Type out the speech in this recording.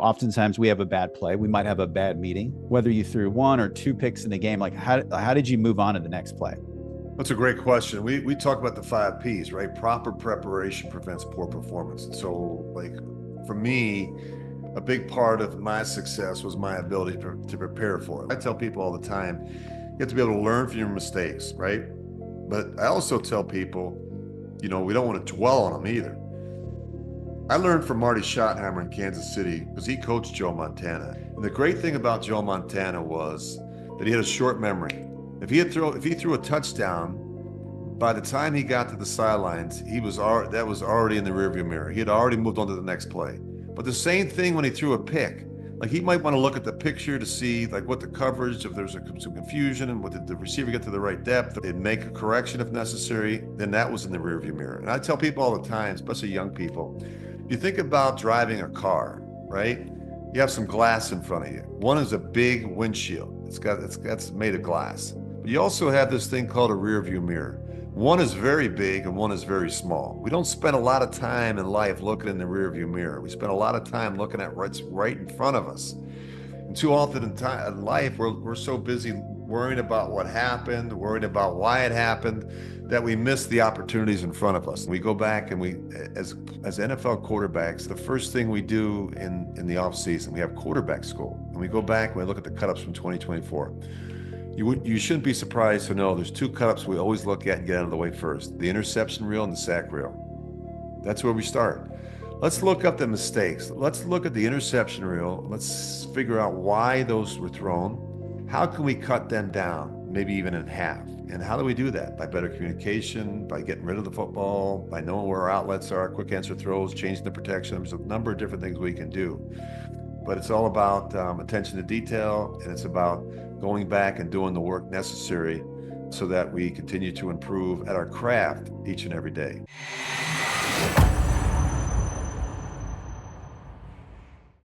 Oftentimes we have a bad play. We might have a bad meeting. Whether you threw one or two picks in the game, like how did you move on to the next play? That's a great question. We talk about the 5 Ps, right? Proper preparation prevents poor performance. And so, like, for me, a big part of my success was my ability to prepare for it. I tell people all the time, you have to be able to learn from your mistakes, right? But I also tell people, we don't want to dwell on them either. I learned from Marty Schottenheimer in Kansas City because he coached Joe Montana. And the great thing about Joe Montana was that he had a short memory. If he threw a touchdown, by the time he got to the sidelines, that was already in the rearview mirror. He had already moved on to the next play. But the same thing when he threw a pick. Like, he might want to look at the picture to see like what the coverage, if there's some confusion, and what did the receiver get to the right depth, and make a correction if necessary. Then that was in the rearview mirror. And I tell people all the time, especially young people, you think about driving a car, right? You have some glass in front of you. One is a big windshield. It's made of glass. But you also have this thing called a rear view mirror. One is very big and one is very small. We don't spend a lot of time in life looking in the rear view mirror. We spend a lot of time looking at what's right in front of us. And too often in life, we're so busy worrying about what happened, worrying about why it happened, that we miss the opportunities in front of us. We go back and as NFL quarterbacks, the first thing we do in the off season, we have quarterback school. And we go back and we look at the cut-ups from 2024. You shouldn't be surprised to know there's two cut-ups we always look at and get out of the way first: the interception reel and the sack reel. That's where we start. Let's look up the mistakes. Let's look at the interception reel. Let's figure out why those were thrown. How can we cut them down, maybe even in half? And how do we do that? By better communication, by getting rid of the football, by knowing where our outlets are, quick answer throws, changing the protection. There's a number of different things we can do. But it's all about attention to detail, and it's about going back and doing the work necessary so that we continue to improve at our craft each and every day.